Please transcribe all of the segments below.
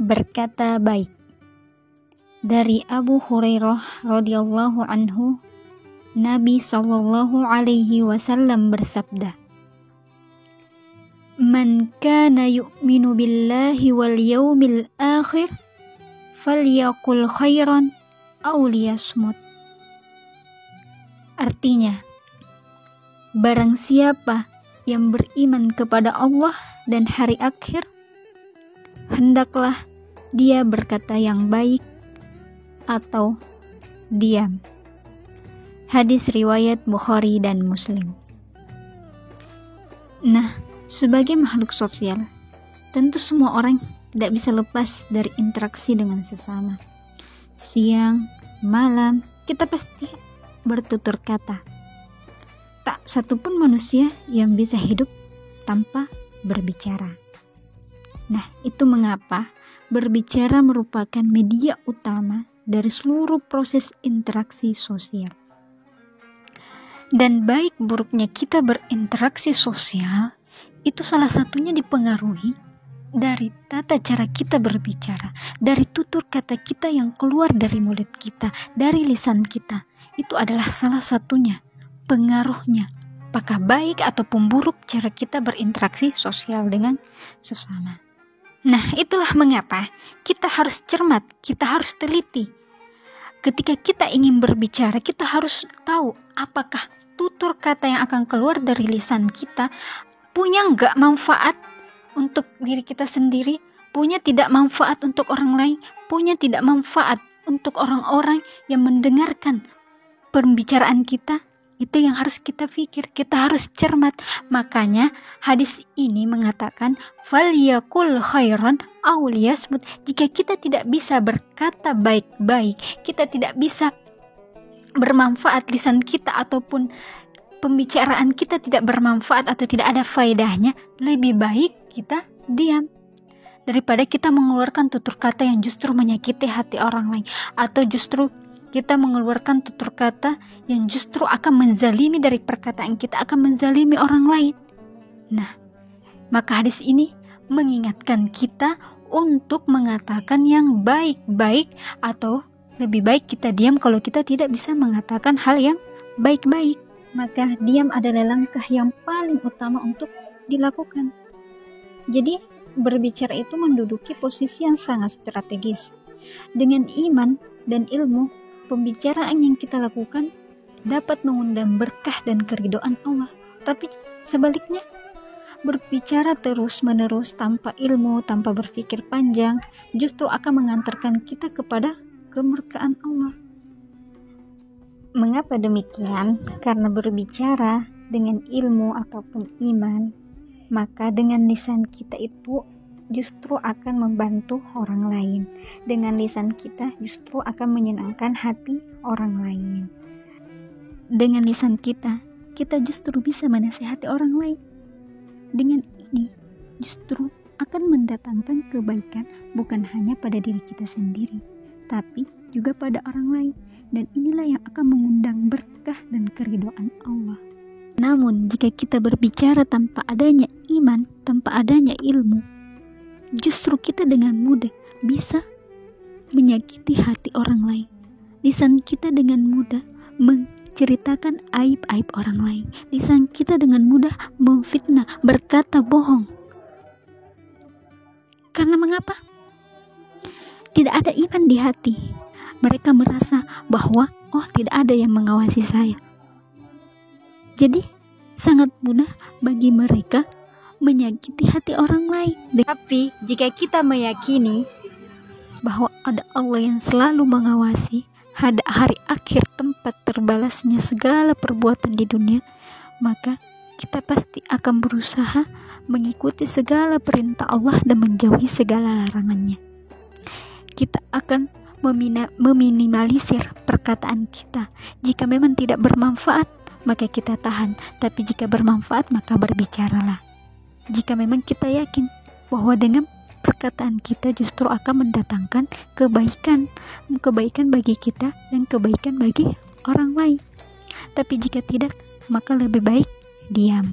berkata baik. Dari Abu Hurairah radhiyallahu anhu, Nabi sallallahu alaihi wasallam bersabda, "Man kana yu'minu billahi wal yawmil akhir falyaqul khairan aw liyasmut." Artinya, barang siapa yang beriman kepada Allah dan hari akhir, hendaklah dia berkata yang baik atau diam. Hadis riwayat Bukhari dan Muslim. Nah, sebagai makhluk sosial, tentu semua orang tidak bisa lepas dari interaksi dengan sesama. Siang, malam, kita pasti bertutur kata. Tak satupun manusia yang bisa hidup tanpa berbicara. Nah, itu mengapa berbicara merupakan media utama dari seluruh proses interaksi sosial. Dan baik buruknya kita berinteraksi sosial, itu salah satunya dipengaruhi dari tata cara kita berbicara, dari tutur kata kita yang keluar dari mulut kita, dari lisan kita. Itu adalah salah satunya pengaruhnya, apakah baik ataupun buruk cara kita berinteraksi sosial dengan sesama. Nah, itulah mengapa kita harus cermat, kita harus teliti. Ketika kita ingin berbicara, kita harus tahu apakah tutur kata yang akan keluar dari lisan kita punya nggak manfaat untuk diri kita sendiri, punya tidak manfaat untuk orang lain, punya tidak manfaat untuk orang-orang yang mendengarkan pembicaraan kita. Itu yang harus kita pikir, kita harus cermat. Makanya hadis ini mengatakan falyakul khairan aw liyasmut. Jika kita tidak bisa berkata baik-baik, kita tidak bisa bermanfaat lisan kita ataupun pembicaraan kita tidak bermanfaat atau tidak ada faedahnya, lebih baik kita diam daripada kita mengeluarkan tutur kata yang justru menyakiti hati orang lain, atau justru kita mengeluarkan tutur kata yang justru akan menzalimi, dari perkataan kita akan menzalimi orang lain. Nah, maka hadis ini mengingatkan kita untuk mengatakan yang baik-baik, atau lebih baik kita diam kalau kita tidak bisa mengatakan hal yang baik-baik. Maka diam adalah langkah yang paling utama untuk dilakukan. Jadi berbicara itu menduduki posisi yang sangat strategis. Dengan iman dan ilmu, pembicaraan yang kita lakukan dapat mengundang berkah dan keridhaan Allah. Tapi sebaliknya, berbicara terus-menerus tanpa ilmu, tanpa berpikir panjang, justru akan mengantarkan kita kepada kemurkaan Allah. Mengapa demikian? Karena berbicara dengan ilmu ataupun iman, maka dengan lisan kita itu justru akan membantu orang lain. Dengan lisan kita justru akan menyenangkan hati orang lain. Dengan lisan kita justru bisa menasihati orang lain. Dengan ini justru akan mendatangkan kebaikan bukan hanya pada diri kita sendiri, tapi juga pada orang lain. Dan inilah yang akan mengundang berkah dan keridhaan Allah. Namun jika kita berbicara tanpa adanya iman, tanpa adanya ilmu, justru kita dengan mudah bisa menyakiti hati orang lain. Lisan kita dengan mudah menceritakan aib-aib orang lain. Lisan kita dengan mudah memfitnah, berkata bohong. Karena mengapa? Tidak ada iman di hati. Mereka merasa bahwa tidak ada yang mengawasi saya. Jadi sangat mudah bagi mereka menyakiti hati orang lain. Tapi jika kita meyakini bahwa ada Allah yang selalu mengawasi, ada hari akhir tempat terbalasnya segala perbuatan di dunia, maka kita pasti akan berusaha mengikuti segala perintah Allah dan menjauhi segala larangannya. Kita akan meminimalisir perkataan kita. Jika memang tidak bermanfaat, maka kita tahan. Tapi jika bermanfaat, maka berbicaralah. Jika memang kita yakin bahwa dengan perkataan kita justru akan mendatangkan kebaikan bagi kita dan kebaikan bagi orang lain. Tapi jika tidak, maka lebih baik diam.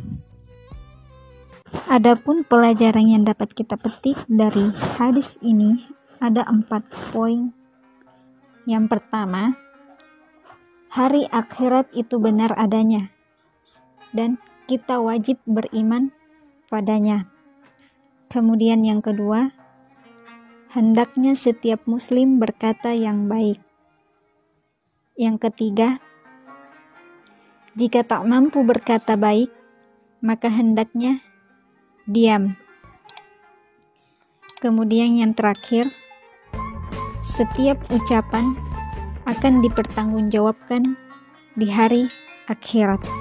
Adapun pelajaran yang dapat kita petik dari hadis ini ada 4 poin. Yang pertama, hari akhirat itu benar adanya dan kita wajib beriman padanya. Kemudian yang kedua, hendaknya setiap muslim berkata yang baik. Yang ketiga, jika tak mampu berkata baik, maka hendaknya diam. Kemudian yang terakhir, setiap ucapan akan dipertanggungjawabkan di hari akhirat.